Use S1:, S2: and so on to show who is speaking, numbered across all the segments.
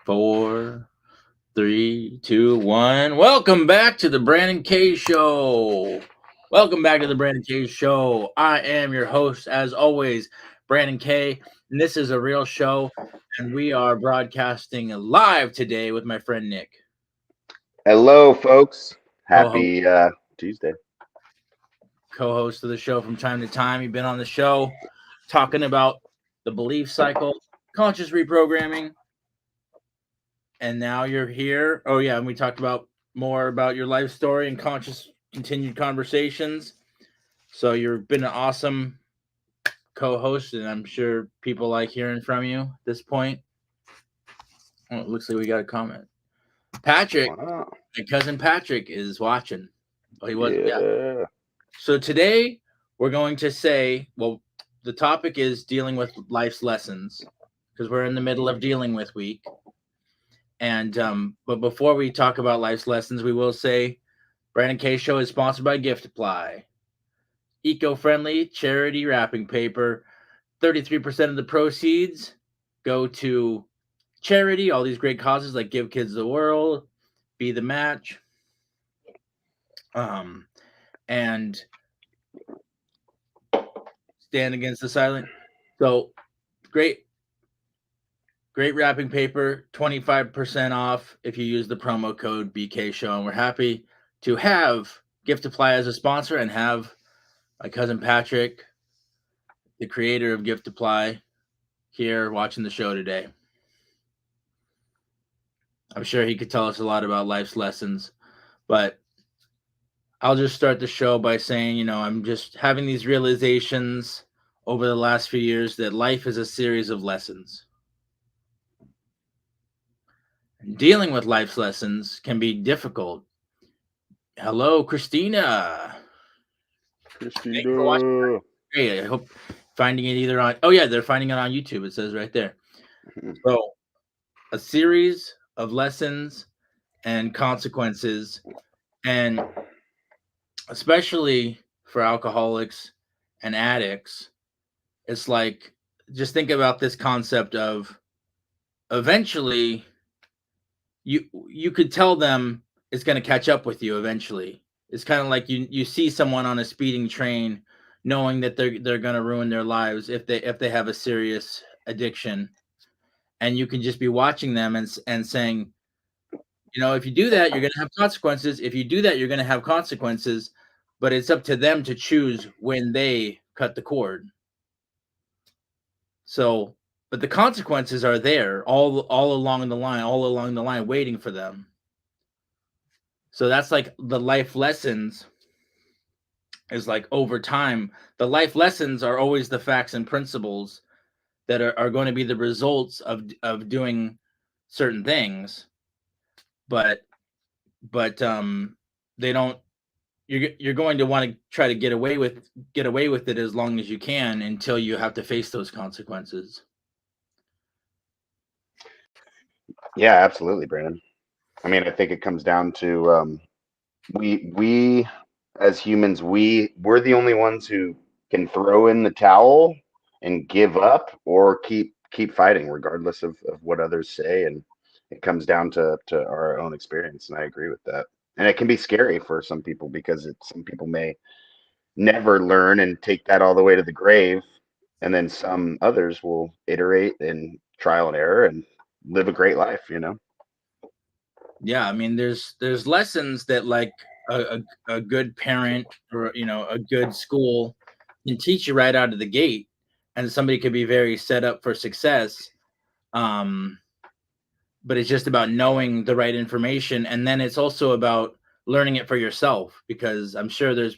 S1: Four, three, two, one. Welcome back to the Brandon K Show. Welcome back to the Brandon K Show. I am your host, as always, Brandon K. And this is a real show. And we are broadcasting live today with my friend Nick,
S2: Hello, folks.
S1: co-host,
S2: Happy Tuesday.
S1: co-host of the show from time to time. You've been on the show talking about the belief cycle, conscious reprogramming, and now you're here. Oh yeah, and we talked about more about your life story and conscious continued conversations. So you've been an awesome co-host, and I'm sure people like hearing from you at this point. Oh, it looks like we got a comment. Patrick,
S2: Wow.
S1: my cousin Patrick is watching. Oh, he was, yeah.
S2: Yeah.
S1: So today we're going to say, well, the topic is dealing with life's lessons because we're in the middle of dealing with week. And but before we talk about life's lessons, we will say Brandon K Show is sponsored by Gift Apply. Eco-friendly charity wrapping paper. 33% of the proceeds go to charity, all these great causes like Give Kids the World, Be the Match, and Stand Against the Silent. So great wrapping paper, 25% off if you use the promo code BK Show. And we're happy to have Gift Apply as a sponsor and have my cousin Patrick, the creator of Gift Apply, here watching the show today. I'm sure he could tell us a lot about life's lessons, but I'll just start the show by saying, I'm just having these realizations over the last few years that life is a series of lessons. And dealing with life's lessons can be difficult. Hello, Christina. Thank you for watching.
S2: Christina.
S1: Hey, I hope finding it either on. Oh yeah, they're finding it on YouTube. It says right there. So, a series of lessons and consequences, and especially for alcoholics and addicts, it's like just think about this concept of eventually you could tell them it's going to catch up with you eventually. It's kind of like you see someone on a speeding train knowing that they're going to ruin their lives if they have a serious addiction, and you can just be watching them and saying, if you do that, you're going to have consequences. If you do that, you're going to have consequences, but it's up to them to choose when they cut the cord. So, but the consequences are there all along the line waiting for them. So that's like the life lessons is like over time. The life lessons are always the facts and principles that are going to be the results of doing certain things. But they don't you're going to want to try to get away with it as long as you can until you have to face those consequences.
S2: Yeah, absolutely, Brandon. I mean, I think it comes down to we as humans, we're the only ones who can throw in the towel and give up or keep fighting regardless of what others say. And it comes down to our own experience. And I agree with that. And it can be scary for some people because some people may never learn and take that all the way to the grave. And then some others will iterate and trial and error and live a great life.
S1: Yeah, I mean, there's lessons that like a good parent or a good school can teach you right out of the gate, and somebody could be very set up for success. Um, but it's just about knowing the right information, and then it's also about learning it for yourself, because I'm sure there's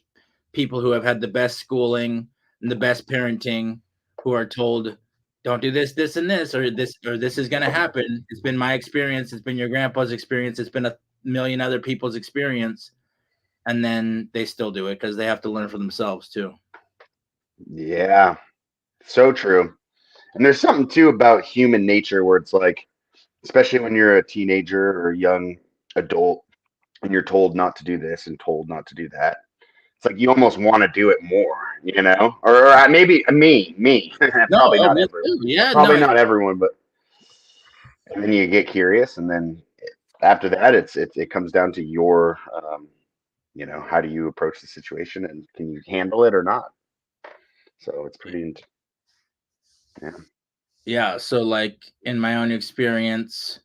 S1: people who have had the best schooling and the best parenting who are told, don't do this, this, and this, or this is going to happen. It's been my experience. It's been your grandpa's experience. It's been a million other people's experience. And then they still do it because they have to learn for themselves too.
S2: Yeah, so true. And there's something too about human nature where it's like, especially when you're a teenager or a young adult and you're told not to do this and told not to do that. It's like you almost want to do it more. Or maybe me,
S1: No,
S2: probably
S1: oh,
S2: not
S1: me
S2: everyone,
S1: too. Yeah,
S2: probably
S1: no,
S2: not everyone, but and then you get curious, and then after that, it comes down to your, how do you approach the situation, and can you handle it or not? So it's yeah.
S1: Yeah, so like in my own experience,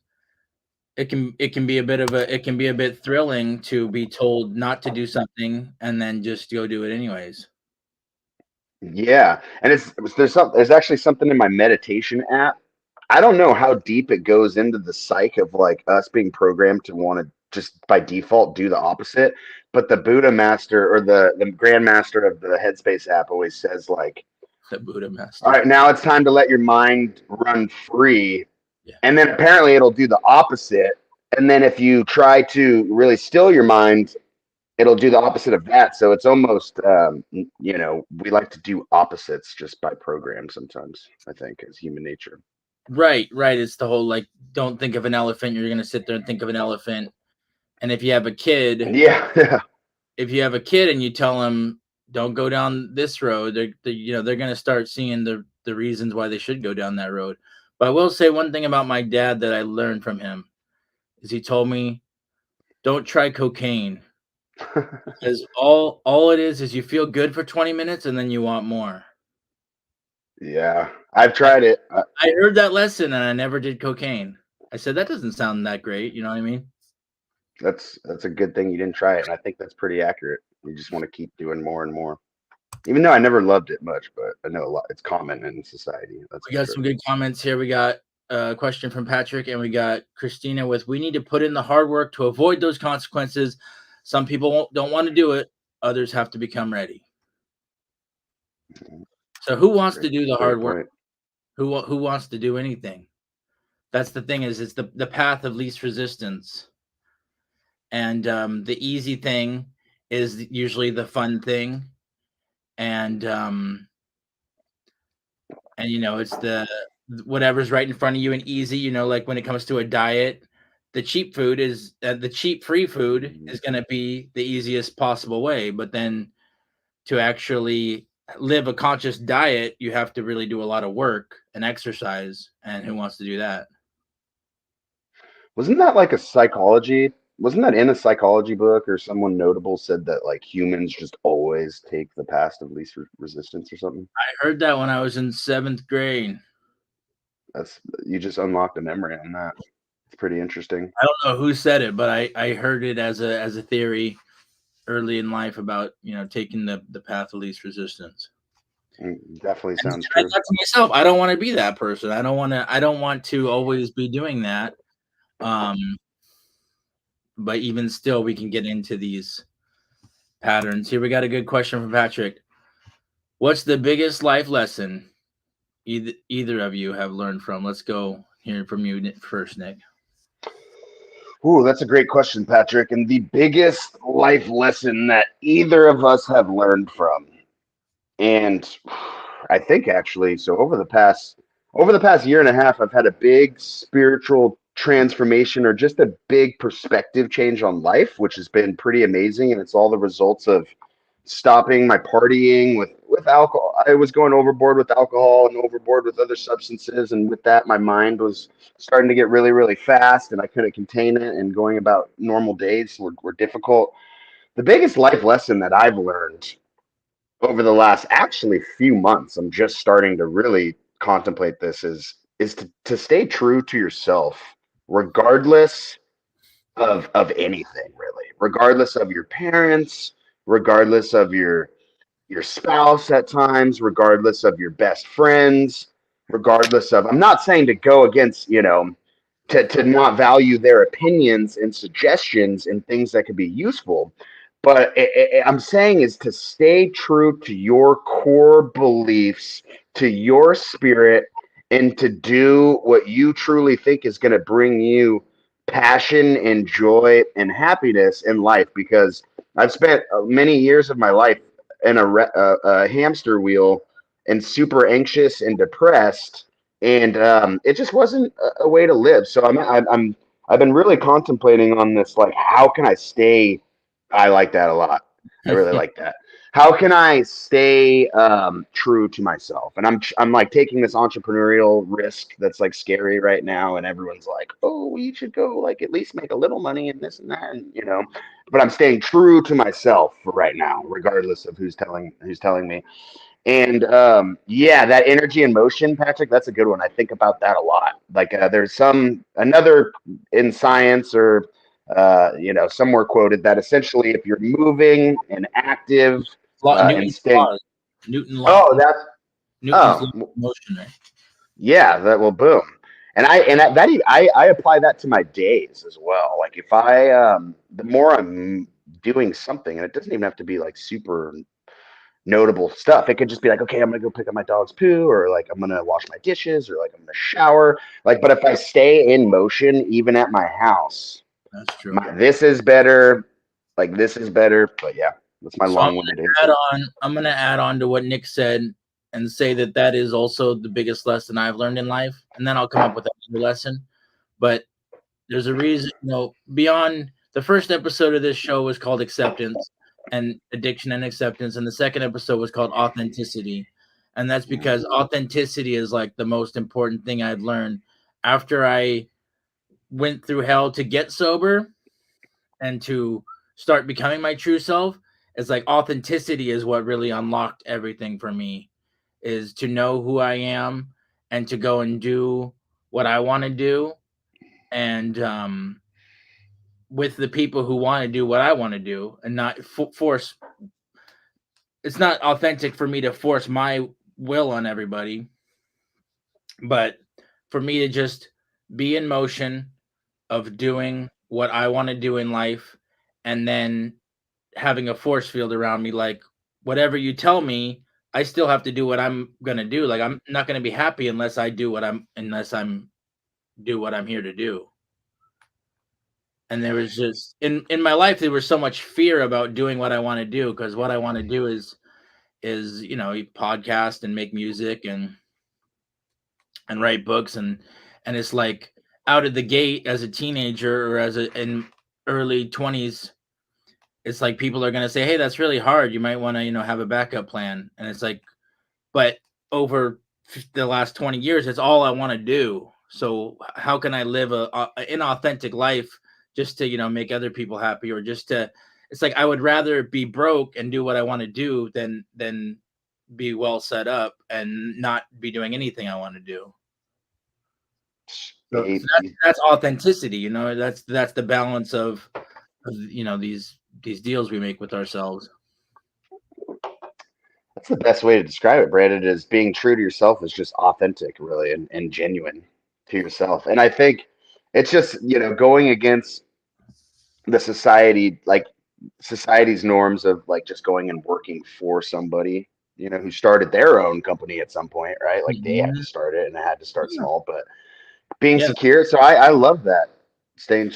S1: it can be a bit of a it can be a bit thrilling to be told not to do something and then just go do it anyways.
S2: Yeah, and there's actually something in my meditation app. I don't know how deep it goes into the psyche of like us being programmed to want to just by default do the opposite. But the Buddha master or the grandmaster of the Headspace app always says like,
S1: The Buddha
S2: all
S1: master.
S2: right, now it's time to let your mind run free.
S1: Yeah.
S2: And then apparently it'll do the opposite. And then if you try to really still your mind, it'll do the opposite of that. So it's almost, we like to do opposites just by program sometimes, I think, as human nature.
S1: Right, right. It's the whole like don't think of an elephant, you're gonna sit there and think of an elephant. And if you have a kid,
S2: Yeah. Yeah.
S1: and you tell them don't go down this road, they're gonna start seeing the reasons why they should go down that road. But I will say one thing about my dad that I learned from him is he told me don't try cocaine because all it is you feel good for 20 minutes and then you want more.
S2: Yeah. I've
S1: I,
S2: tried it.
S1: I heard that lesson and I never did cocaine. I said that doesn't sound that great, you know what I mean?
S2: That's a good thing you didn't try it. And I think that's pretty accurate. You just want to keep doing more and more. Even though I never loved it much, but I know a lot. It's common in society. That's
S1: We
S2: for
S1: got
S2: sure.
S1: some good comments here. We got a question from Patrick, and we got Christina with we need to put in the hard work to avoid those consequences. Some people don't want to do it, others have to become ready. So who wants to do the
S2: Great
S1: hard work?
S2: point.
S1: Who wants to do anything? That's the thing is it's the path of least resistance. And the easy thing is usually the fun thing. And it's the whatever's right in front of you and easy, like when it comes to a diet, the cheap food is the cheap free food is going to be the easiest possible way, but then to actually live a conscious diet, you have to really do a lot of work and exercise, and who wants to do that?
S2: Wasn't that like a psychology? Wasn't that in a psychology book or someone notable said that like humans just always take the path of least resistance or something?
S1: I heard that when I was in 7th grade.
S2: That's you just unlocked a memory on that. It's pretty interesting.
S1: I don't know who said it, but I heard it as a theory early in life about taking the path of least resistance.
S2: Definitely
S1: And
S2: sounds
S1: I
S2: true.
S1: thought to myself, I don't want to be that person. I don't want to always be doing that. Um, but even still, we can get into these patterns. Here we got a good question from Patrick. What's the biggest life lesson either of you have learned from? Let's go hear from you first, Nick.
S2: Ooh, that's a great question, Patrick. And the biggest life lesson that either of us have learned from, and I think actually, so over the past year and a half, I've had a big spiritual transformation or just a big perspective change on life, which has been pretty amazing. And it's all the results of stopping my partying with alcohol. I was going overboard with alcohol and overboard with other substances, and with that, my mind was starting to get really, really fast, and I couldn't contain it. And going about normal days were difficult. The biggest life lesson that I've learned over the last actually few months, I'm just starting to really contemplate this is to stay true to yourself, regardless of anything really, regardless of your parents, regardless of your spouse at times, regardless of your best friends, regardless of, I'm not saying to go against, to not value their opinions and suggestions and things that could be useful. But I'm saying is to stay true to your core beliefs, to your spirit, and to do what you truly think is going to bring you passion and joy and happiness in life. Because I've spent many years of my life in a hamster wheel and super anxious and depressed, and it just wasn't a way to live. So I've been really contemplating on this, like how can I stay. I like that a lot. I really like that. how can I stay true to myself? And I'm like taking this entrepreneurial risk that's like scary right now, and everyone's like, oh, you should go like at least make a little money and this and that, and you know. But I'm staying true to myself for right now, regardless of who's telling me. And yeah, that energy and motion, Patrick, that's a good one. I think about that a lot. Like there's another in science or somewhere quoted that essentially if you're moving and active and
S1: Newton's
S2: staying.
S1: laws. Newton law.
S2: Oh, that's
S1: Newton's law
S2: oh
S1: of motion, right?
S2: yeah, that will boom. I apply that to my days as well. Like if I the more I'm doing something, and it doesn't even have to be like super notable stuff. It could just be like, okay, I'm gonna go pick up my dog's poo, or like I'm gonna wash my dishes, or like I'm gonna shower. Like, but if I stay in motion, even at my house,
S1: That's true.
S2: this is better. Like this is better. But yeah, that's my
S1: So
S2: long-winded answer.
S1: I'm gonna add on to what Nick said and say that that is also the biggest lesson I've learned in life, and then I'll come up with another lesson. But there's a reason, beyond the first episode of this show was called Acceptance and Addiction and Acceptance, and the second episode was called Authenticity. And that's because authenticity is like the most important thing I've learned after I went through hell to get sober and to start becoming my true self. It's like authenticity is what really unlocked everything for me, is to know who I am and to go and do what I want to do, and with the people who want to do what I want to do, and not force. It's not authentic for me to force my will on everybody, but for me to just be in motion of doing what I want to do in life, and then having a force field around me, like whatever you tell me, I still have to do what I'm gonna do. Like I'm not gonna be happy unless I do unless I'm do what I'm here to do. And there was just in my life there was so much fear about doing what I want to do, because what I want to do is podcast and make music and write books, and it's like out of the gate as a teenager or as in early 20s, it's like people are going to say, hey, that's really hard, you might want to have a backup plan. And it's like, but over the last 20 years it's all I want to do. So how can I live a inauthentic life just to make other people happy, or just to, it's like I would rather be broke and do what I want to do than be well set up and not be doing anything I want to do. So that's authenticity. That's the balance of these deals we make with ourselves.
S2: That's the best way to describe it, Brandon, is being true to yourself is just authentic, really, and genuine to yourself. And I think it's just, going against the society's norms of like just going and working for somebody, who started their own company at some point, right? Like they had to start it, and they had to start small, but being secure. So I love that. Staying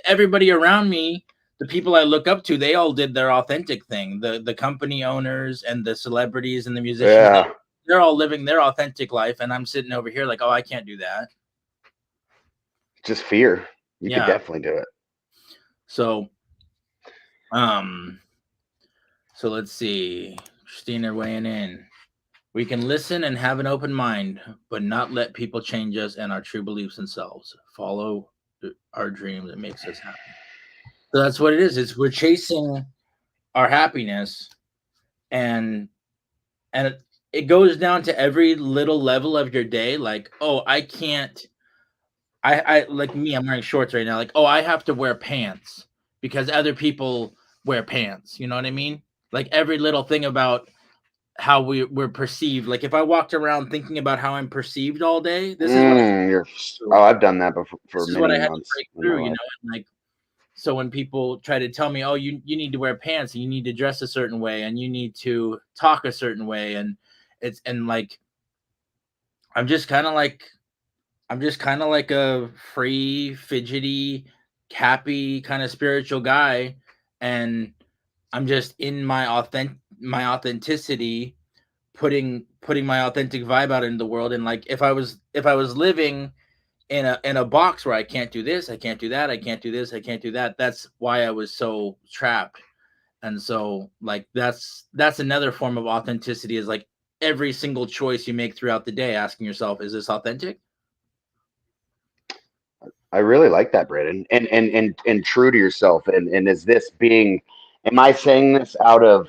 S1: everybody around me, the people I look up to, they all did their authentic thing. The company owners and the celebrities and the musicians, they're all living their authentic life, and I'm sitting over here like, oh, I can't do that.
S2: Just fear. You could definitely do it.
S1: So, so let's see. Christina weighing in. We can listen and have an open mind, but not let people change us and our true beliefs and selves. Follow our dream that makes us happy. So that's what it is. We're chasing our happiness, and it goes down to every little level of your day. Like, oh, I can't. I like me. I'm wearing shorts right now. Like, oh, I have to wear pants because other people wear pants. You know what I mean? Like every little thing about how we're perceived. Like if I walked around thinking about how I'm perceived all day, this is what
S2: I've done that before for
S1: this is
S2: many
S1: what I had
S2: months.
S1: to break through, and like, so when people try to tell me, oh, you need to wear pants and you need to dress a certain way and you need to talk a certain way, and like I'm just kind of like a free, fidgety, happy kind of spiritual guy, and I'm just in my authenticity, putting my authentic vibe out into the world. And like if I was living in a box where I can't do this, I can't do that, I can't do this, I can't do that, that's why I was so trapped. And so like that's another form of authenticity, is like every single choice you make throughout the day, asking yourself, is this authentic?
S2: I really like that, Brandon, and true to yourself. And is this being? Am I saying this out of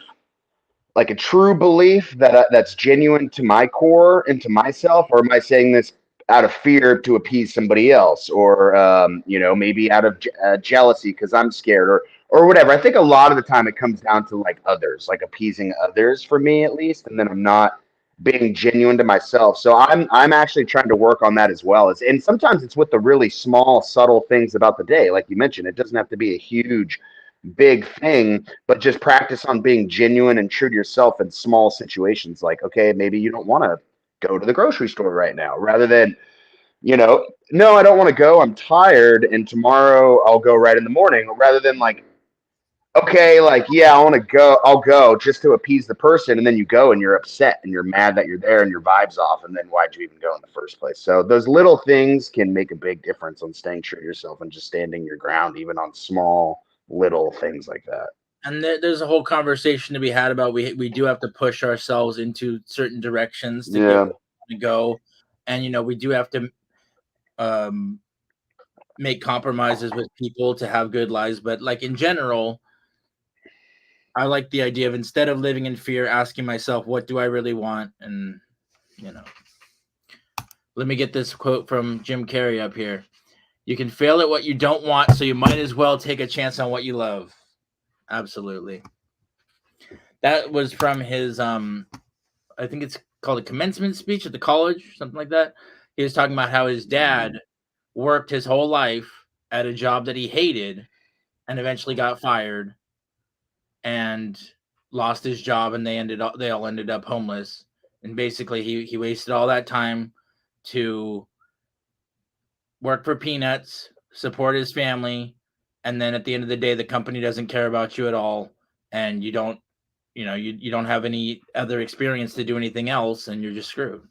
S2: like a true belief that that's genuine to my core and to myself, or am I saying this out of fear to appease somebody else, or maybe out of jealousy because I'm scared, or whatever? I think a lot of the time it comes down to like others, like appeasing others for me at least, and then I'm not being genuine to myself. So I'm actually trying to work on that as well. And sometimes it's with the really small, subtle things about the day, like you mentioned. It doesn't have to be a huge big thing, but just practice on being genuine and true to yourself in small situations. Like, okay, maybe you don't want to go to the grocery store right now, rather than, no, I don't want to go. I'm tired, and tomorrow I'll go right in the morning, rather than like, okay, like, yeah, I want to go. I'll go just to appease the person. And then you go and you're upset and you're mad that you're there and your vibe's off. And then why'd you even go in the first place? So those little things can make a big difference on staying true to yourself and just standing your ground, even on small little things like that.
S1: And there's a whole conversation to be had about, we do have to push ourselves into certain directions to get
S2: Yeah.
S1: where we want to go. And we do have to um make compromises with people to have good lives. But like in general, I like the idea of, instead of living in fear, asking myself, what do I really want? And you know let me get this quote from Jim Carrey up here. You can fail at what you don't want, so you might as well take a chance on what you love. Absolutely. That was from his I think it's called a commencement speech at the college, something like that. He was talking about how his dad worked his whole life at a job that he hated and eventually got fired and lost his job, and they all ended up homeless. And basically he wasted all that time to work for peanuts, support his family, and then at the end of the day the company doesn't care about you at all, and you don't you don't have any other experience to do anything else, and you're just screwed.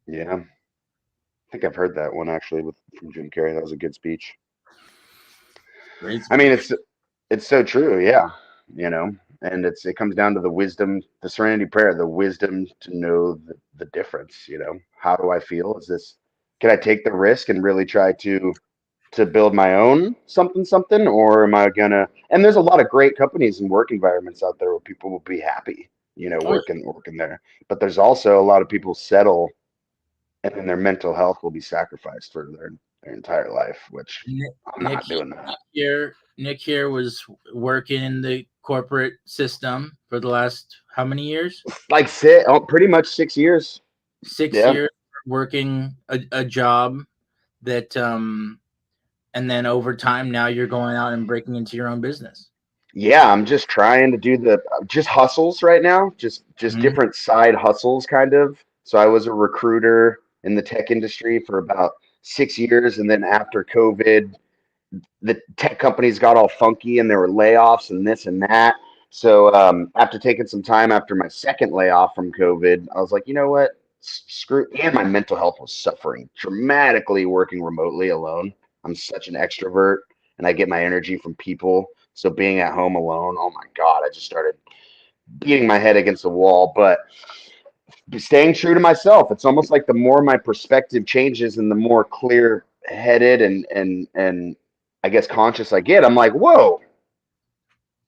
S2: Yeah. I think I've heard that one actually from Jim Carrey. That was a good speech.
S1: Great
S2: I mean,
S1: speech.
S2: it's so true. Yeah. And it comes down to the wisdom, the serenity prayer, the wisdom to know the difference. How do I feel? Can I take the risk and really try to build my own something, or am I gonna? And there's a lot of great companies and work environments out there where people will be happy,
S1: Oh,
S2: working there. But there's also a lot of people settle, and then their mental health will be sacrificed for their entire life, which
S1: yeah.
S2: I'm not doing that.
S1: Nick here was working in the corporate system for the last how many years?
S2: Like pretty much 6 years. Yeah.
S1: Six years working a job that and then over time now you're going out and breaking into your own business.
S2: Yeah, I'm just trying to do the just hustles right now, just
S1: Mhm.
S2: different side hustles kind of. So I was a recruiter in the tech industry for about 6 years, and then after COVID, the tech companies got all funky and there were layoffs and this and that. So after taking some time after my second layoff from COVID, I was like, you know what? Screw. And my mental health was suffering dramatically working remotely alone. I'm such an extrovert, and I get my energy from people. So being at home alone, oh my God, I just started beating my head against the wall. But staying true to myself, it's almost like the more my perspective changes and the more clear headed and I guess conscious I get, I'm like, whoa,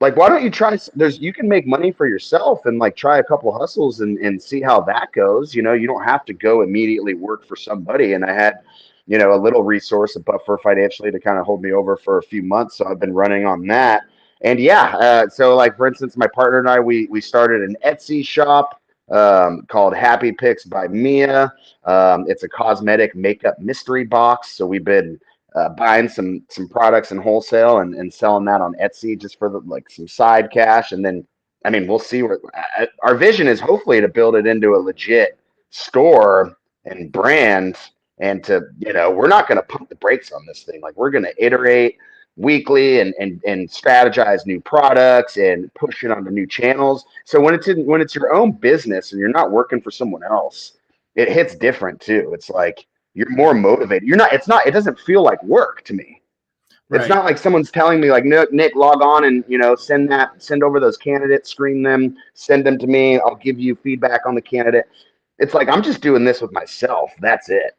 S2: like why don't you try? You can make money for yourself and like try a couple hustles and see how that goes. You don't have to go immediately work for somebody. And I had a little resource, a buffer financially to kind of hold me over for a few months, so I've been running on that. And yeah, so like for instance, my partner and I, we started an Etsy shop called Happy Picks by Mia. It's a cosmetic makeup mystery box, so we've been buying some products in wholesale and selling that on Etsy just for like some side cash. And then, I mean, we'll see where our vision is, hopefully to build it into a legit store and brand. And we're not going to pump the brakes on this thing. Like we're going to iterate weekly and strategize new products and push it onto new channels. So when it's your own business and you're not working for someone else, it hits different too. It's like you're more motivated. It doesn't feel like work to me. It's
S1: Right.
S2: not like someone's telling me like, no, Nick, log on and send over those candidates, screen them, send them to me. I'll give you feedback on the candidate. It's like I'm just doing this with myself. That's it.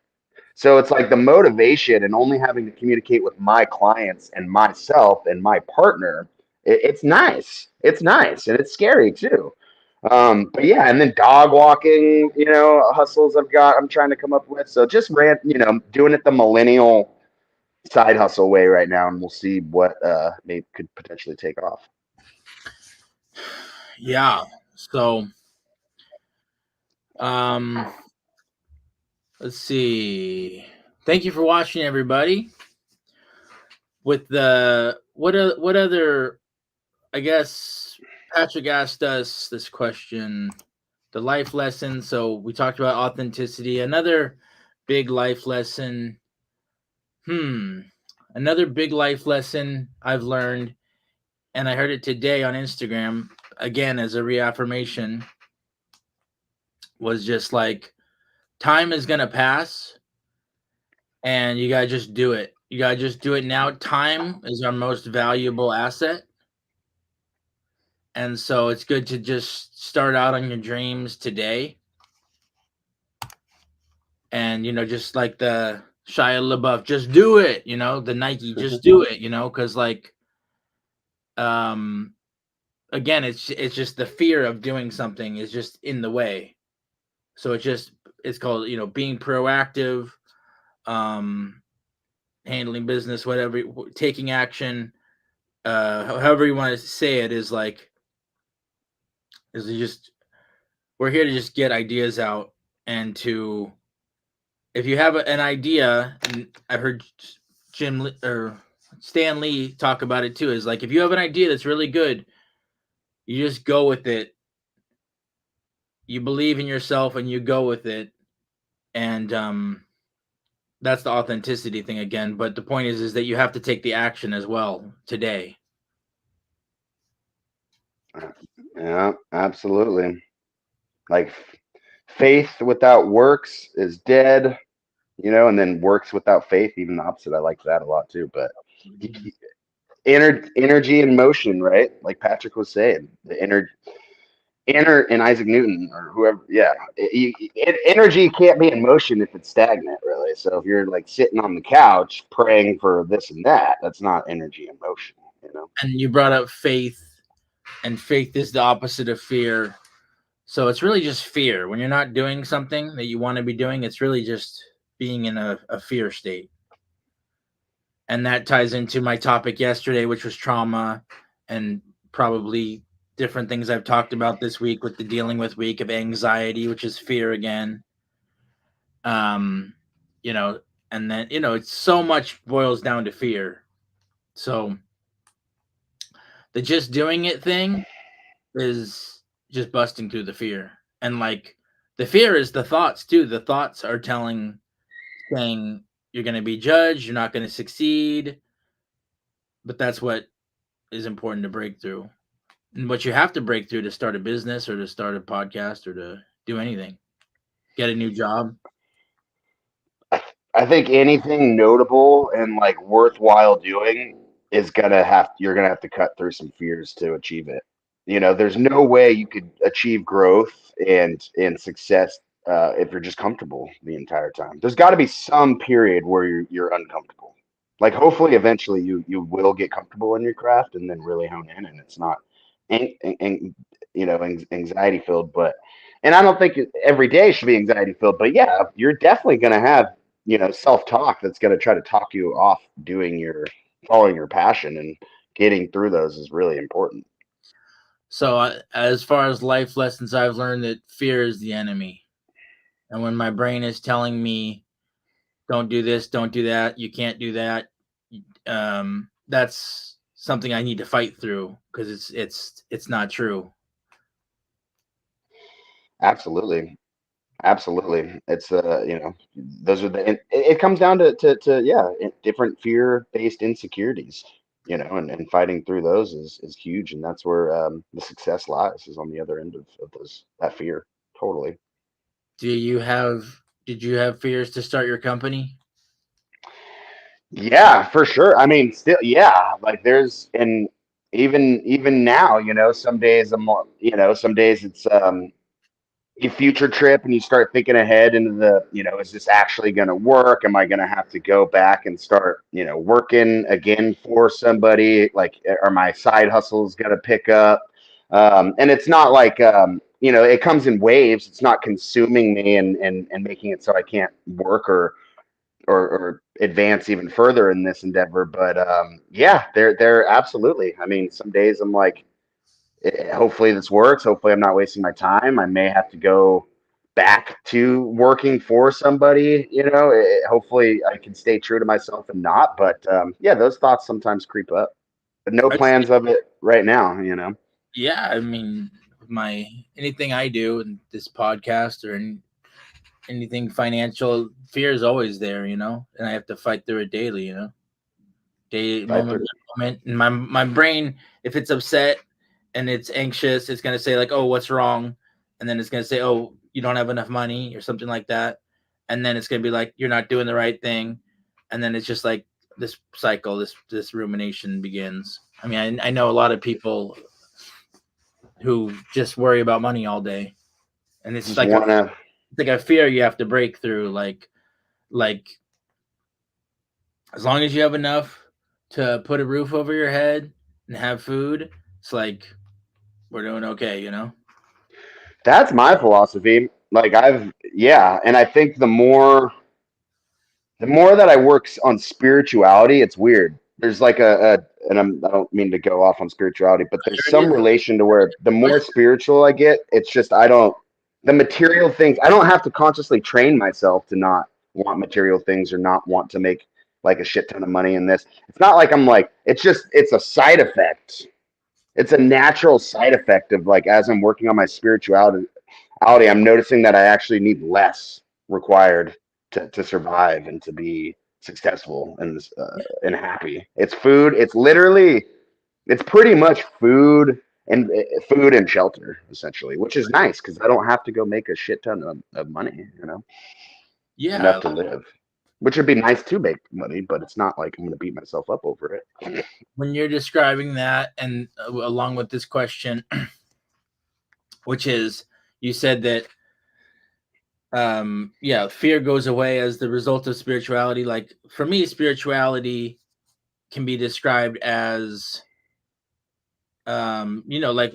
S2: So it's like the motivation and only having to communicate with my clients and myself and my partner. It's nice. It's nice and it's scary too. But yeah, and then dog walking, hustles I'm trying to come up with. So just doing it the millennial side hustle way right now, and we'll see what may could potentially take off.
S1: Yeah. So, um, let's see. Thank you for watching, everybody. With the what other? I guess Patrick asked us this question, the life lesson. So we talked about authenticity. Another big life lesson. Another big life lesson I've learned, and I heard it today on Instagram again as a reaffirmation, was just like time is gonna pass, and you gotta just do it. You gotta just do it now. Time is our most valuable asset. And so it's good to just start out on your dreams today. And, just like the Shia LaBeouf, just do it, the Nike, just do it, because like, um, again, it's just the fear of doing something is just in the way. So it's called, being proactive, um, handling business, whatever, taking action, however you want to say it is like, is just, we're here to just get ideas out and to, if you have an idea, and I heard or Stan Lee talk about it too, is like if you have an idea that's really good, you just go with it. You believe in yourself and you go with it, and that's the authenticity thing again. But the point is that you have to take the action as well today.
S2: Yeah, absolutely. Like faith without works is dead, and then works without faith, even the opposite. I like that a lot too. But energy and motion, right? Like Patrick was saying, the inner and Isaac Newton or whoever. Yeah, energy can't be in motion if it's stagnant, really. So if you're like sitting on the couch praying for this and that, that's not energy in motion,
S1: And you brought up faith, and faith is the opposite of fear. So it's really just fear. When you're not doing something that you want to be doing, it's really just being in a fear state. And that ties into my topic yesterday, which was trauma, and probably different things I've talked about this week with the dealing with week of anxiety, which is fear again. Um, you know, and then it's so much boils down to fear. So the just doing it thing is just busting through the fear. And like the fear is the thoughts too. The thoughts are saying you're going to be judged, you're not going to succeed. But that's what is important to break through. And what you have to break through to start a business or to start a podcast or to do anything, get a new job.
S2: I think anything notable and like worthwhile doing you're gonna have to cut through some fears to achieve it. There's no way you could achieve growth and success if you're just comfortable the entire time. There's got to be some period where you're uncomfortable. Like hopefully eventually you will get comfortable in your craft and then really hone in, and it's not anxiety filled. But and I don't think every day should be anxiety filled. But yeah, you're definitely gonna have self-talk that's going to try to talk you off following your passion, and getting through those is really important.
S1: So as far as life lessons, I've learned that fear is the enemy. And when my brain is telling me, don't do this, don't do that, you can't do that, that's something I need to fight through because it's not true.
S2: Absolutely. It's those are it comes down to yeah, different fear-based insecurities, and fighting through those is huge, and that's where the success lies, is on the other end of that fear. Totally.
S1: Did you have fears to start your company?
S2: Yeah, for sure. I mean, still, yeah, like there's, and even now, some days I'm more, some days it's a future trip and you start thinking ahead into is this actually going to work? Am I going to have to go back and start, working again for somebody? Like, are my side hustles going to pick up? And it's not like, it comes in waves. It's not consuming me and making it so I can't work or advance even further in this endeavor. But yeah, they're absolutely. I mean, some days I'm like, hopefully this works. Hopefully I'm not wasting my time. I may have to go back to working for somebody. Hopefully I can stay true to myself and not. But yeah, those thoughts sometimes creep up. But no
S1: I'd say,
S2: plans of it right now.
S1: yeah, I mean, my anything I do in this podcast or anything financial, fear is always there, and I have to fight through it daily, day
S2: Fight
S1: moment
S2: through.
S1: by moment. And my brain, if it's upset and it's anxious, it's gonna say like, "Oh, what's wrong?" And then it's gonna say, "Oh, you don't have enough money," or something like that. And then it's gonna be like, "You're not doing the right thing," and then it's just like this cycle, this rumination begins. I mean, I know a lot of people who just worry about money all day, and it's
S2: Just
S1: like a
S2: wanna.
S1: fear you have to break through. Like as long as you have enough to put a roof over your head and have food, it's like we're doing okay.
S2: That's my philosophy. Like yeah, and I think the more that I work on spirituality, it's weird. There's like and I don't mean to go off on spirituality, but there's
S1: There it
S2: some
S1: is.
S2: relation to where the more
S1: Question.
S2: spiritual I get, it's just the material things, I don't have to consciously train myself to not want material things or not want to make like a shit ton of money in this. It's not like I'm like, it's a side effect. It's a natural side effect of like, as I'm working on my spirituality, I'm noticing that I actually need less required to survive and to be successful and happy. It's food. It's pretty much food and shelter essentially, which is nice because I don't have to go make a shit ton of money, enough
S1: Yeah,
S2: to live. Which would be nice to make money, but it's not like I'm gonna beat myself up over it.
S1: when you're describing that, and along with this question, which is you said that yeah, fear goes away as the result of spirituality. Like for me, spirituality can be described as like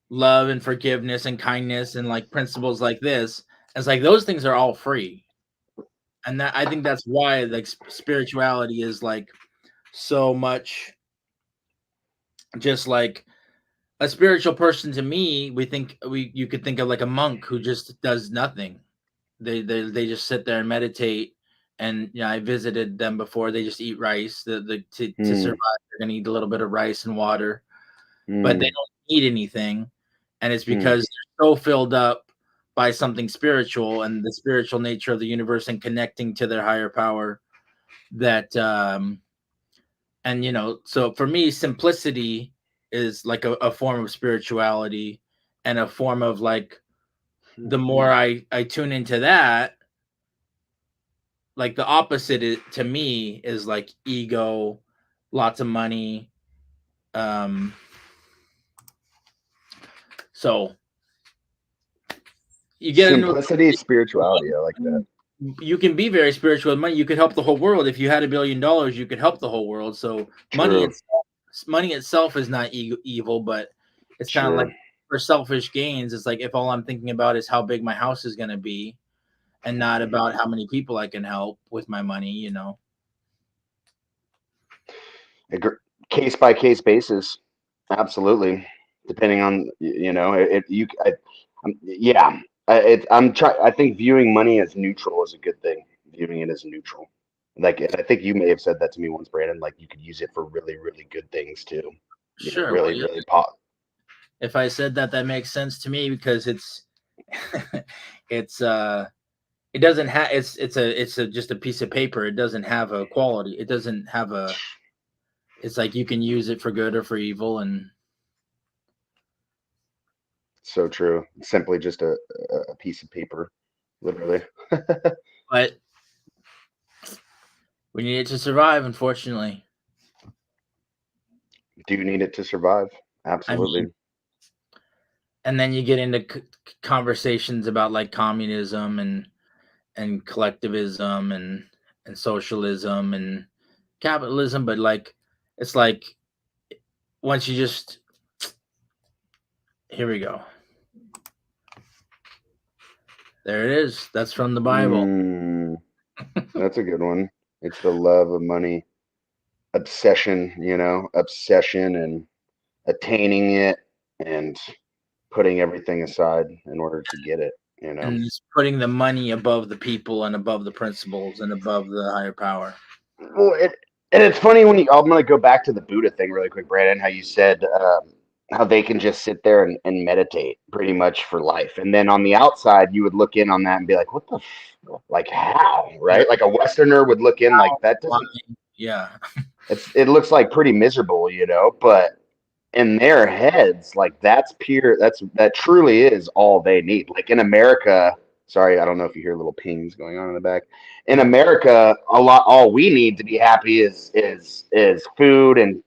S1: love and forgiveness and kindness and like principles like this. It's like those things are all free, and that I think that's why like spirituality is like so much just like a spiritual person. To me, you could think of like a monk who just does nothing. They just sit there and meditate. And I visited them before. They just eat rice. To
S2: Hmm.
S1: survive, they're gonna eat a little bit of rice and water, but they
S2: Hmm.
S1: don't eat anything. And it's
S2: Hmm.
S1: because they're so filled up by something spiritual and the spiritual nature of the universe and connecting to their higher power that and so for me, simplicity is like a form of spirituality, and a form of like the more I tune into that, like the opposite to me is like ego, lots of money. um so you get into
S2: Simplicity, spirituality. I like that.
S1: you can be very spiritual with money. You could help the whole world. If you had $1 billion, you could help the whole world. So
S2: True.
S1: money itself is not evil, but it's kind of like
S2: Sure.
S1: for selfish gains. It's like if all I'm thinking about is how big my house is going to be, and not about how many people I can help with my money.
S2: Case by case basis. Absolutely. Depending on it, yeah. I think viewing money as neutral is a good thing. Viewing it as neutral. Like, and I think you may have said that to me once, Brandon. Like, you could use it for really, really good things too.
S1: Sure. Well,
S2: Really,
S1: yeah.
S2: really pop.
S1: If I said that, that makes sense to me because it's it's it doesn't have it's just a piece of paper. It doesn't have a quality. It doesn't have a it's like you can use it for good or for evil. And
S2: So true. It's simply just a piece of paper, literally.
S1: but We need it to survive, unfortunately.
S2: Do you need it to survive?
S1: I
S2: Absolutely.
S1: mean, and then you get into conversations about like communism and collectivism and socialism and capitalism, but like it's like once you just here we go. There it is. That's from the Bible.
S2: That's a good one. It's the love of money, obsession, obsession and attaining it and putting everything aside in order to get it.
S1: And it's putting the money above the people and above the principles and above the higher power.
S2: Well, and it's funny when I'm going to go back to the Buddha thing really quick, Brandon, how you said how they can just sit there and meditate pretty much for life. And then on the outside, you would look in on that and be like, what the, like how, right?
S1: Yeah.
S2: Like a Westerner would look in like that doesn't,
S1: yeah.
S2: it looks like pretty miserable, but in their heads, like that truly is all they need. Like in America, sorry, I don't know if you hear little pings going on in the back. In America, all we need to be happy is food and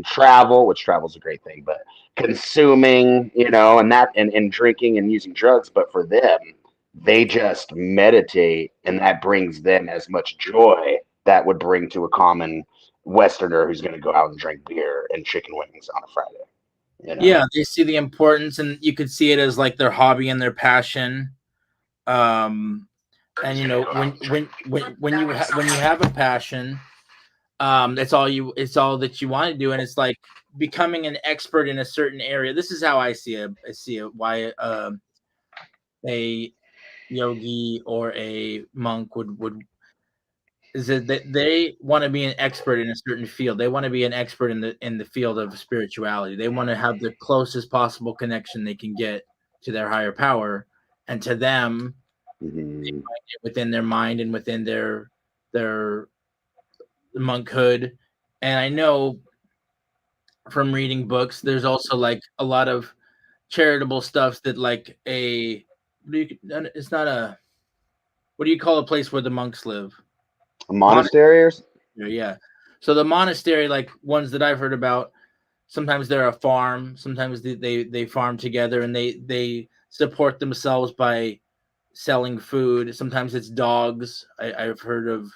S2: travel, which travel is a great thing, but consuming, and drinking and using drugs. But for them, they just meditate, and that brings them as much joy that would bring to a common Westerner who's going to go out and drink beer and chicken wings on a Friday.
S1: Yeah, they see the importance, and you could see it as like their hobby and their passion. And when you have a passion, it's all that you want to do, and it's like becoming an expert in a certain area. This is how I see it. Why a yogi or a monk would is that they want to be an expert in a certain field. They want to be an expert in the field of spirituality. They want to have the closest possible connection they can get to their higher power, and to them, within their mind and within their monkhood. And I know from reading books, there's also like a lot of charitable stuff that like it's not a what do you call a place where the monks live?
S2: A monastery or
S1: Yeah. So the monastery, like ones that I've heard about, sometimes they're a farm. Sometimes they farm together and they support themselves by selling food. Sometimes it's dogs. I've heard of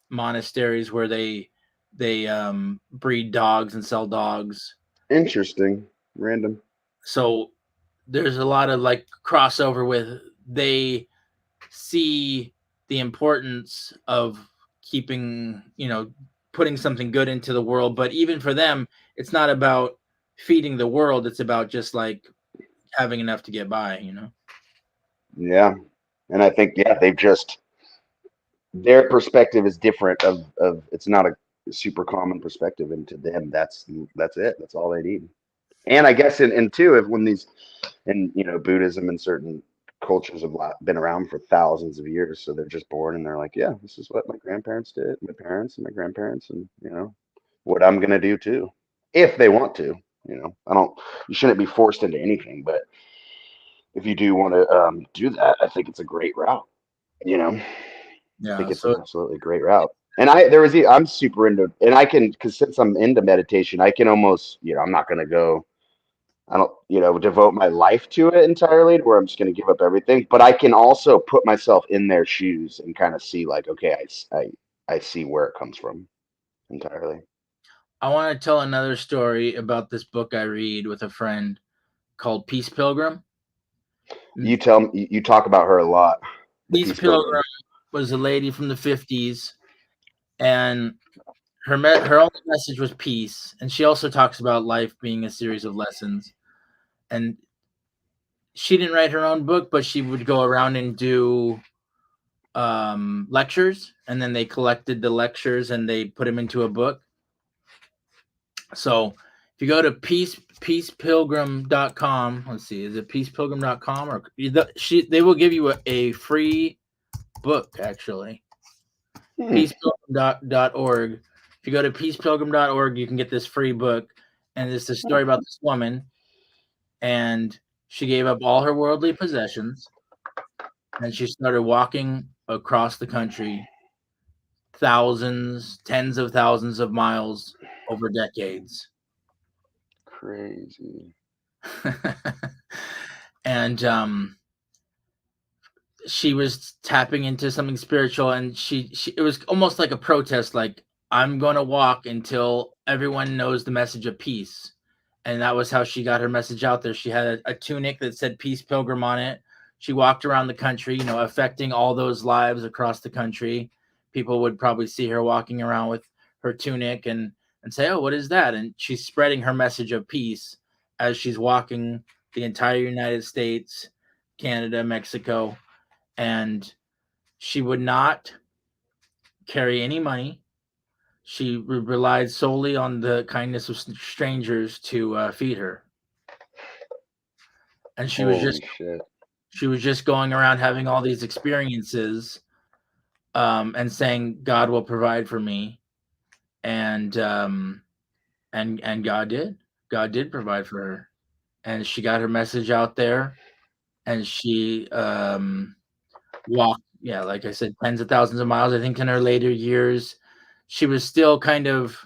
S1: monasteries where they breed dogs and sell dogs.
S2: Interesting. Random.
S1: So there's a lot of like crossover with they see the importance of keeping, putting something good into the world. But even for them, it's not about feeding the world. It's about just like having enough to get by,
S2: Yeah. And I think, their perspective is different of it's not a super common perspective. And to them, that's it. That's all they need. And I guess in two, if when these, and Buddhism and certain cultures have been around for thousands of years, so they're just born and they're like, yeah, this is what my grandparents did, my parents and my grandparents, and what I'm gonna do too, if they want to. You shouldn't be forced into anything, but if you do want to do that, I think it's a great route. I think it's an absolutely great route. And I'm super into, and I can, because since I'm into meditation, I can almost, I'm not going to go, I don't, devote my life to it entirely to where I'm just going to give up everything. But I can also put myself in their shoes and kind of see like, okay, I see where it comes from entirely.
S1: I want to tell another story about this book I read with a friend called Peace Pilgrim.
S2: You talk about her a lot.
S1: Peace Pilgrim was a lady from the 50s, and her only message was peace. And she also talks about life being a series of lessons. And she didn't write her own book, but she would go around and do lectures, and then they collected the lectures and they put them into a book. So if you go to peacepilgrim.com, let's see, is it peacepilgrim.com or they will give you a free book actually. Peacepilgrim.org. If you go to peacepilgrim.org, you can get this free book, and it's a story about this woman, and she gave up all her worldly possessions, and she started walking across the country thousands, tens of thousands of miles over decades.
S2: Crazy.
S1: And she was tapping into something spiritual, and she it was almost like a protest, like, I'm going to walk until everyone knows the message of peace. And that was how she got her message out there. She had a tunic that said Peace Pilgrim on it. She walked around the country, affecting all those lives across the country. People would probably see her walking around with her tunic and say, "Oh, what is that?" And she's spreading her message of peace as she's walking the entire United States, Canada, Mexico. And she would not carry any money. She relied solely on the kindness of strangers to feed her. And she was
S2: Holy shit.
S1: just going around having all these experiences, and saying, God will provide for me. And God did provide for her. And she got her message out there, and she walked, yeah, like I said, tens of thousands of miles. I think in her later years, she was still kind of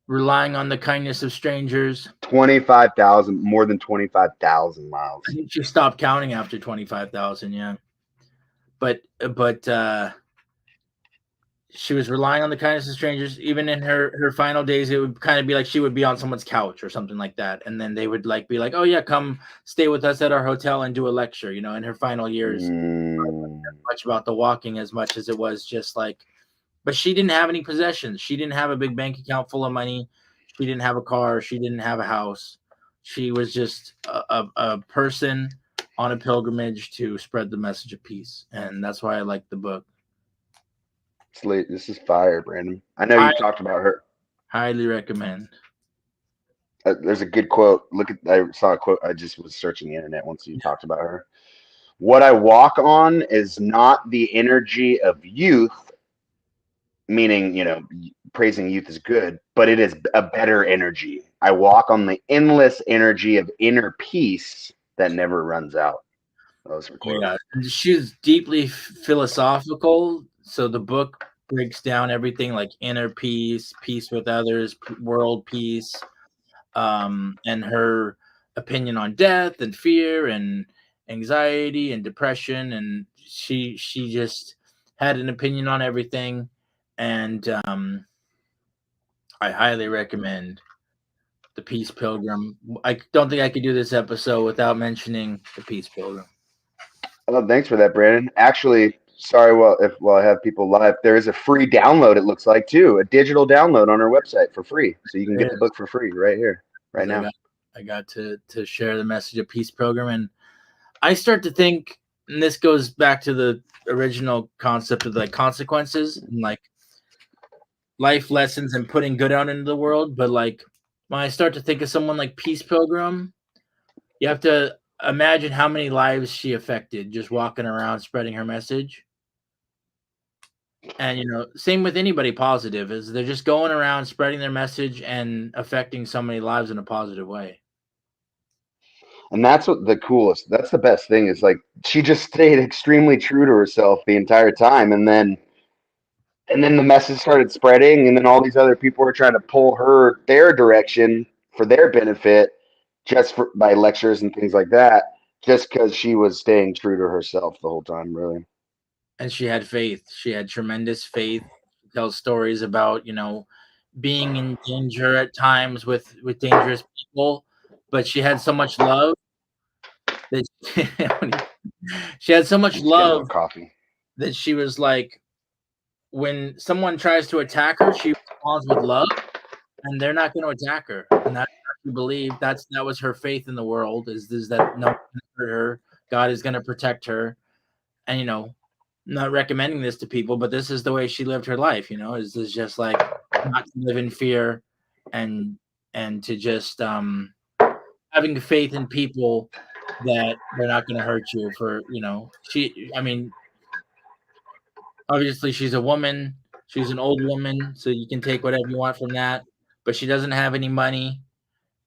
S1: relying on the kindness of strangers.
S2: 25,000, more than 25,000 miles.
S1: I think she stopped counting after 25,000. Yeah. But she was relying on the kindness of strangers. Even in her final days, it would kind of be like she would be on someone's couch or something like that. And then they would be like, "Oh yeah, come stay with us at our hotel and do a lecture." In her final years, much about the walking as much as it was just like, but she didn't have any possessions. She didn't have a big bank account full of money. She didn't have a car. She didn't have a house. She was just a person on a pilgrimage to spread the message of peace. And that's why I like the book.
S2: It's late. This is fire, Brandon. I know you talked about her.
S1: Highly recommend.
S2: There's a good quote. I saw a quote. I just was searching the internet once you talked about her. What I walk on is not the energy of youth, meaning, praising youth is good, but it is a better energy. I walk on the endless energy of inner peace that never runs out. Those were quotes.
S1: Yeah, she's deeply philosophical. So the book breaks down everything like inner peace, peace with others, world peace, and her opinion on death and fear and anxiety and depression. And she just had an opinion on everything. And I highly recommend The Peace Pilgrim. I don't think I could do this episode without mentioning The Peace Pilgrim.
S2: Oh, thanks for that, Brandon. Actually, sorry, while I have people live, there is a free download, it looks like, too. A digital download on our website for free. So you can get the book for free right here, right now.
S1: I got to share the message of Peace Pilgrim. And I start to think, and this goes back to the original concept of consequences and life lessons and putting good out into the world. But when I start to think of someone like Peace Pilgrim, you have to imagine how many lives she affected just walking around spreading her message. And same with anybody positive, is they're just going around spreading their message and affecting so many lives in a positive way.
S2: And that's what that's the best thing is she just stayed extremely true to herself the entire time. And then the message started spreading, and then all these other people were trying to pull her their direction for their benefit by lectures and things like that, just because she was staying true to herself the whole time, really.
S1: And she had faith. She had tremendous faith. She tells stories about, being in danger at times with dangerous people, but she had so much love that she had so much love that she was like, when someone tries to attack her, she responds with love, and they're not going to attack her. And that's what she believed. That was her faith in the world, is that no one can hurt her. God is going to protect her. And, not recommending this to people, but this is the way she lived her life, is just not to live in fear and to just having faith in people that they're not going to hurt you obviously she's a woman, she's an old woman, so you can take whatever you want from that, but she doesn't have any money.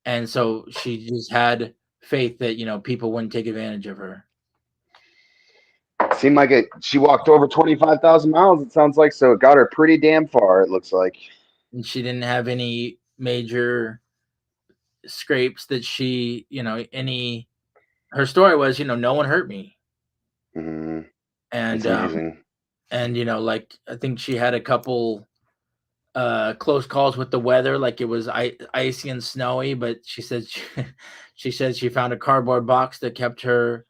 S1: And so she just had faith that, people wouldn't take advantage of her.
S2: seemed like it. She walked over 25,000 miles. It sounds like, so it got her pretty damn far. It looks like.
S1: And she didn't have any major scrapes that she, any. Her story was, no one hurt me,
S2: Mm,
S1: and
S2: that's amazing.
S1: like I think she had a couple close calls with the weather, like it was icy and snowy, but she said she said she found a cardboard box that kept her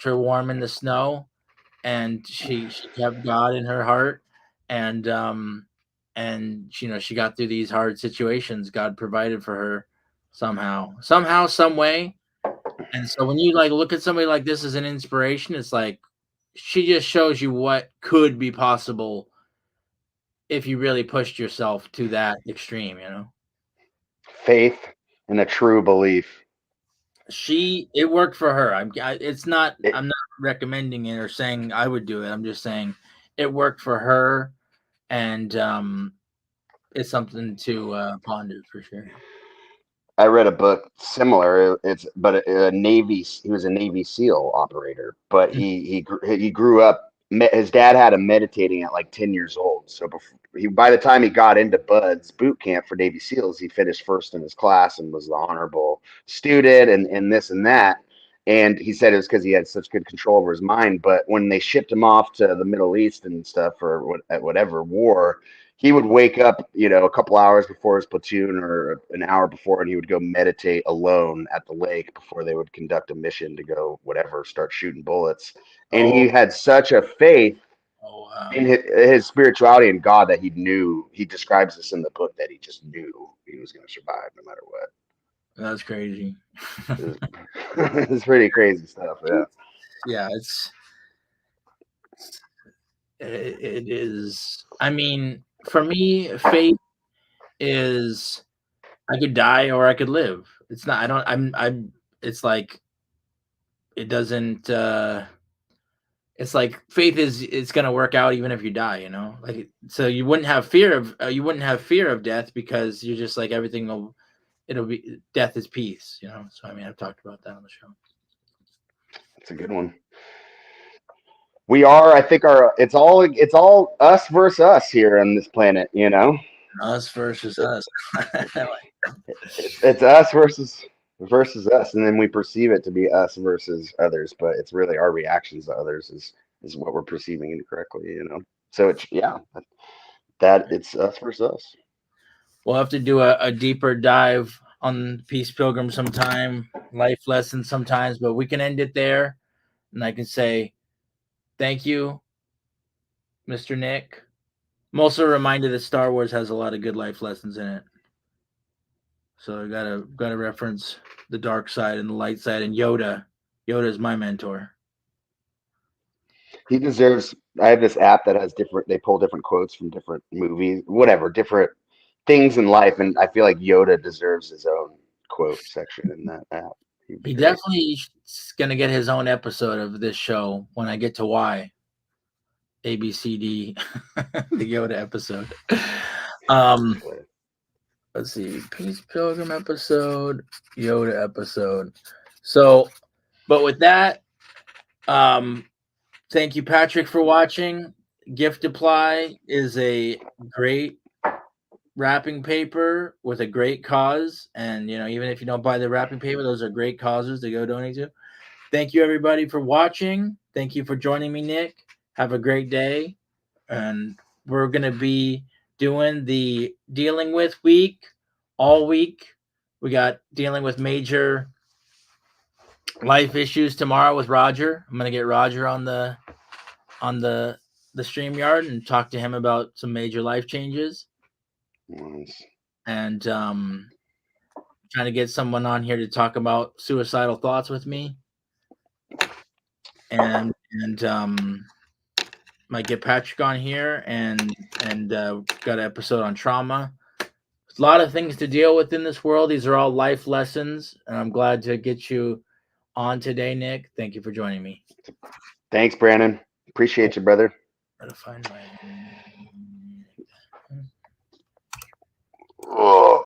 S1: warm in the snow, and she kept God in her heart, and she got through these hard situations. God provided for her somehow, some way. And so when you like look at somebody like this as an inspiration, it's like she just shows you what could be possible if you really pushed yourself to that extreme.
S2: Faith and a true belief.
S1: It worked for her. It's not,
S2: It,
S1: I'm not recommending it or saying I would do it. I'm just saying it worked for her, and it's something to ponder for sure.
S2: I read a book similar. It's but a Navy. He was a Navy SEAL operator, but he grew up. His dad had him meditating at like 10 years old. So by the time he got into Buds boot camp for Navy SEALs, he finished first in his class and was the honorable student and this and that. And he said it was because he had such good control over his mind. But when they shipped him off to the Middle East and stuff or whatever war, he would wake up, a couple hours before his platoon or an hour before, and he would go meditate alone at the lake before they would conduct a mission to go whatever, start shooting bullets. And
S1: Oh,
S2: he had such a faith
S1: wow.
S2: in his spirituality and God that he knew. He describes this in the book that he just knew he was going to survive no matter what.
S1: That's crazy.
S2: It's pretty crazy stuff. Yeah.
S1: Yeah, it is. I mean, for me, faith is I could die or I could live. It's not. I don't. I'm. It's like it doesn't. It's like faith is it's gonna work out even if you die. Like so you wouldn't have fear of death because you're just like everything will. It'll be death is peace. So I mean, I've talked about that on the show.
S2: It's a good one. We are, I think, it's all us versus us here on this planet.
S1: Us versus us.
S2: It's us versus us, and then we perceive it to be us versus others, but it's really our reactions to others is what we're perceiving incorrectly. So it's that it's us versus us.
S1: We'll have to do a deeper dive on Peace Pilgrim sometime, life lessons sometimes, but we can end it there. And I can say thank you, Mr. Nick. I'm also reminded that Star Wars has a lot of good life lessons in it. So I gotta reference the dark side and the light side, and Yoda. Yoda is my mentor.
S2: He deserves. I have this app that has different. They pull different quotes from different movies, whatever, different things in life, and I feel like Yoda deserves his own quote section in that app.
S1: He definitely is gonna get his own episode of this show when I get to Y. ABCD, the Yoda episode. Let's see, Peace Pilgrim episode, Yoda episode. So, but with that, thank you, Patrick, for watching. Gift Apply is a great wrapping paper with a great cause, and even if you don't buy the wrapping paper, those are great causes to go donate to. Thank you, everybody, for watching. Thank you for joining me, Nick. Have a great day, and we're gonna be doing the dealing with week all week. We got dealing with major life issues tomorrow with Roger. I'm gonna get Roger on the StreamYard and talk to him about some major life changes.
S2: Nice.
S1: And trying to get someone on here to talk about suicidal thoughts with me. And might get Patrick on here and got an episode on trauma. There's a lot of things to deal with in this world. These are all life lessons, and I'm glad to get you on today, Nick. Thank you for joining me.
S2: Thanks, Brandon. Appreciate you, brother.
S1: Gotta find my.
S2: Oh.